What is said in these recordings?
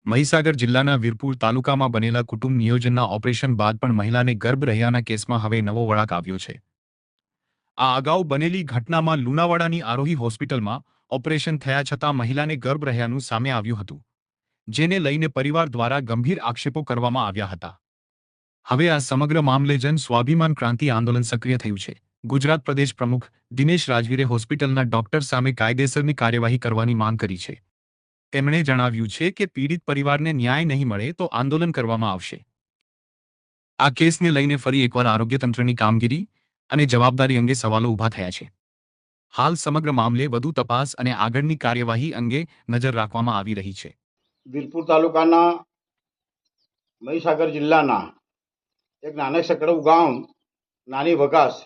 મહીસાગર જિલ્લાના વીરપુર તાલુકામાં બનેલા કુટુંબ નિયોજનના ઓપરેશન બાદ પણ મહિલાને ગર્ભ રહ્યાના કેસમાં હવે નવો વળાંક આવ્યો છે। આ અગાઉ બનેલી ઘટનામાં લુણાવાડાની આરોહી હોસ્પિટલમાં ઓપરેશન થયા છતાં મહિલાને ગર્ભ રહ્યાનું સામે આવ્યું હતું, જેને લઈને પરિવાર દ્વારા ગંભીર આક્ષેપો કરવામાં આવ્યા હતા। હવે આ સમગ્ર મામલે જન સ્વાભિમાન ક્રાંતિ આંદોલન સક્રિય થયું છે। ગુજરાત પ્રદેશ પ્રમુખ દિનેશ રાજવીરે હોસ્પિટલના ડોક્ટર સામે કાયદેસરની કાર્યવાહી કરવાની માંગ કરી છે। તેમણે જણાવ્યું છે કે પીડિત પરિવારને ન્યાય નહીં મળે તો આંદોલન કરવામાં આવશે। આ કેસને લઈને ફરી એકવાર આરોગ્ય તંત્રની કામગીરી અને જવાબદારી અંગે સવાલો ઊભા થયા છે। હાલ સમગ્ર મામલે વધુ તપાસ અને આગળની કાર્યવાહી અંગે નજર રાખવામાં આવી રહી છે। વીરપુર તાલુકાના મહીસાગર જિલ્લાના એક નાનકડું ગામ નાની વઘાસ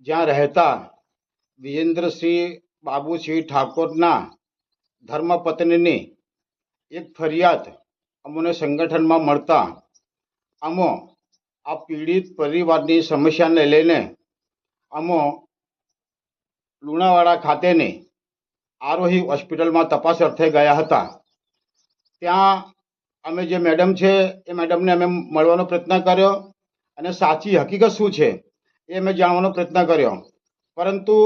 જ્યાં રહેતા વિજેન્દ્રસિંહ બાબુસિંહ ઠાકોરના ધર્મપત્નીની એક ફરિયાદ અમને સંગઠનમાં મળતા અમો આ પીડિત પરિવારની સમસ્યાને લઈને અમો લુણાવાડા ખાતેની આરોહી હોસ્પિટલમાં તપાસ અર્થે ગયા હતા। ત્યાં અમે જે મેડમ છે એ મેડમને અમે મળવાનો પ્રયત્ન કર્યો અને સાચી હકીકત શું છે એ અમે જાણવાનો પ્રયત્ન કર્યો, પરંતુ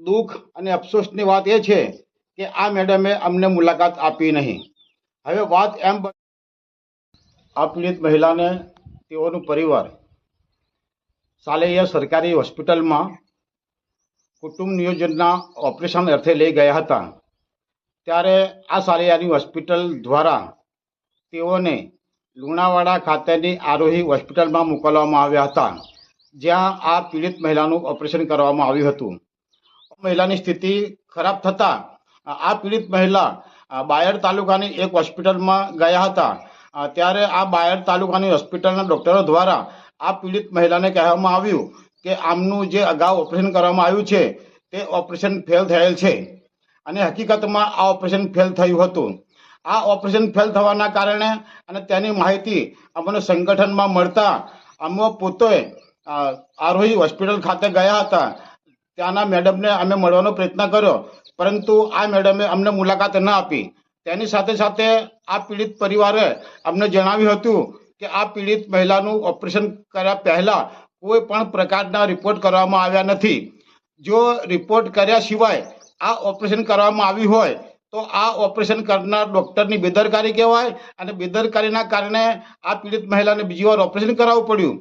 દુઃખ અને અફસોસની વાત એ છે કે આ મેડમે અમને મુલાકાત આપી નહીં। હવે વાત એમ આ પીડિત મહિલાને તેઓનું પરિવાર સાલેયા સરકારી હોસ્પિટલમાં કુટુંબ નિયોજનના ઓપરેશન અર્થે લઈ ગયા હતા। ત્યારે આ સાલેયાની હોસ્પિટલ દ્વારા તેઓને લુણાવાડા ખાતેની આરોહી હોસ્પિટલમાં મોકલવામાં આવ્યા હતા, જ્યાં આ પીડિત મહિલાનું ઓપરેશન કરવામાં આવ્યું હતું। મહિલાની સ્થિતિ ખરાબ થતાં આ પીડિત મહિલા બાયડ તાલુકાની એક હોસ્પિટલમાં ગયા હતા। ત્યારે આ બાયડ તાલુકાની હોસ્પિટલના ડૉક્ટરો દ્વારા આ પીડિત મહિલાને કહેવામાં આવ્યું કે આમનું જે અગાઉ ઓપરેશન કરવામાં આવ્યું છે તે ઓપરેશન ફેલ થયેલ છે અને હકીકતમાં આ ઓપરેશન ફેલ થયું હતું। આ ઓપરેશન ફેલ થવાના કારણે અને તેની માહિતી અમને સંગઠનમાં મળતા અમે પોતે આરોહી હોસ્પિટલ ખાતે ગયા હતા। ત્યાંના મેડમને અમે મળવાનો પ્રયત્ન કર્યો, પરંતુ આ મેડમે અમને મુલાકાત ન આપી। તેની સાથે સાથે આ પીડિત પરિવારે અમને જણાવ્યું હતું કે આ પીડિત મહિલાનું ઓપરેશન કર્યા પહેલાં કોઈ પણ પ્રકારના રિપોર્ટ કરવામાં આવ્યા નથી। જો રિપોર્ટ કર્યા સિવાય આ ઓપરેશન કરવામાં આવ્યું હોય તો આ ઓપરેશન કરનાર ડૉક્ટરની બેદરકારી કહેવાય અને બેદરકારીના કારણે આ પીડિત મહિલાને બીજી વાર ઓપરેશન કરાવવું પડ્યું।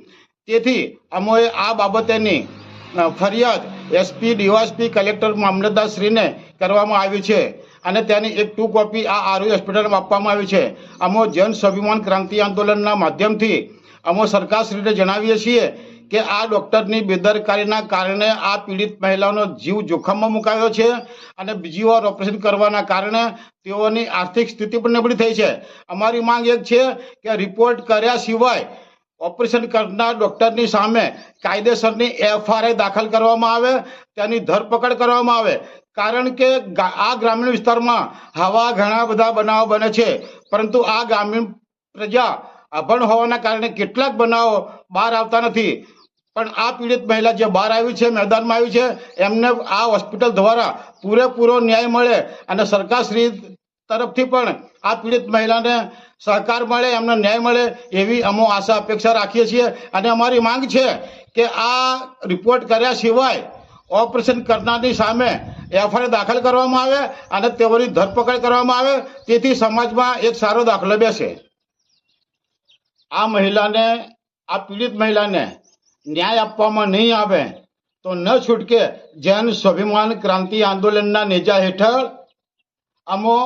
તેથી અમોએ આ બાબતેની ફરિયાદ એસપી, ડીવાયએસપી, કલેક્ટર, મામલતદારશ્રીને કરવામાં આવી છે અને તેની એક 2 કોપી આ આરોગ્ય હોસ્પિટલમાં આપવામાં આવી છે। અમો જન સ્વાભિમાન ક્રાંતિ આંદોલનના માધ્યમથી અમો સરકારશ્રીને જણાવીએ છીએ કે આ ડૉક્ટરની બેદરકારીના કારણે આ પીડિત મહિલાનો જીવ જોખમમાં મુકાયો છે અને બીજી વાર ઓપરેશન કરવાના કારણે તેઓની આર્થિક સ્થિતિ પણ નબળી થઈ છે। અમારી માંગ એક છે કે રિપોર્ટ કર્યા સિવાય ઓપરેશન કરનાર ડૉક્ટરની સામે કાયદેસરની FRI દાખલ કરવામાં આવે, તેની ધરપકડ કરવામાં આવે, કારણ કે આ ગ્રામીણ વિસ્તારમાં આવા ઘણા બધા બનાવો બને છે, પરંતુ આ ગ્રામીણ પ્રજા અભણ હોવાના કારણે કેટલાક બનાવો બહાર આવતા નથી। પણ આ પીડિત મહિલા જે બહાર આવી છે, મેદાનમાં આવી છે, એમને આ હોસ્પિટલ દ્વારા પૂરેપૂરો ન્યાય મળે અને સરકારશ્રી તરફથી પણ આ પીડિત મહિલાને સહકાર મળે, એમને ન્યાય મળે એવી અમે આશા અપેક્ષા રાખીએ છીએ। અને અમારી માંગ છે કે આ રિપોર્ટ કર્યા સિવાય ઓપરેશન કરનારની સામે FRI દાખલ કરવામાં આવે અને તેઓની ધરપકડ કરવામાં આવે, તેથી સમાજમાં એક સારો દાખલો બેસે। આ મહિલાને, આ પીડિત મહિલાને ન્યાય આપવામાં નહીં આવે તો ન છૂટકે જન સ્વાભિમાન ક્રાંતિ આંદોલનના નેજા હેઠળ અમો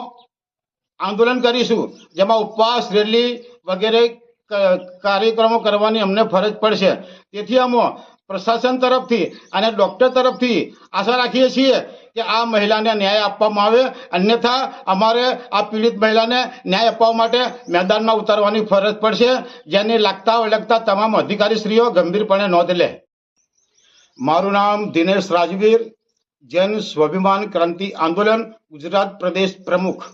આંદોલન કરીશું, જેમાં ઉપવાસ, રેલી વગેરે કાર્યક્રમો કરવાની અમને ફરજ પડશે। તેથી અમે પ્રશાસન તરફથી અને ડૉક્ટર તરફથી આશા રાખીએ છીએ કે આ મહિલાને ન્યાય આપવામાં આવે, અન્યથા અમારે આ પીડિત મહિલાને ન્યાય આપવા માટે મેદાનમાં ઉતારવાની ફરજ પડશે, જેને લાગતા વળગતા તમામ અધિકારીશ્રીઓ ગંભીરપણે નોંધ લે। મારું નામ દિનેશ રાજવીર, જન સ્વાભિમાન ક્રાંતિ આંદોલન ગુજરાત પ્રદેશ પ્રમુખ।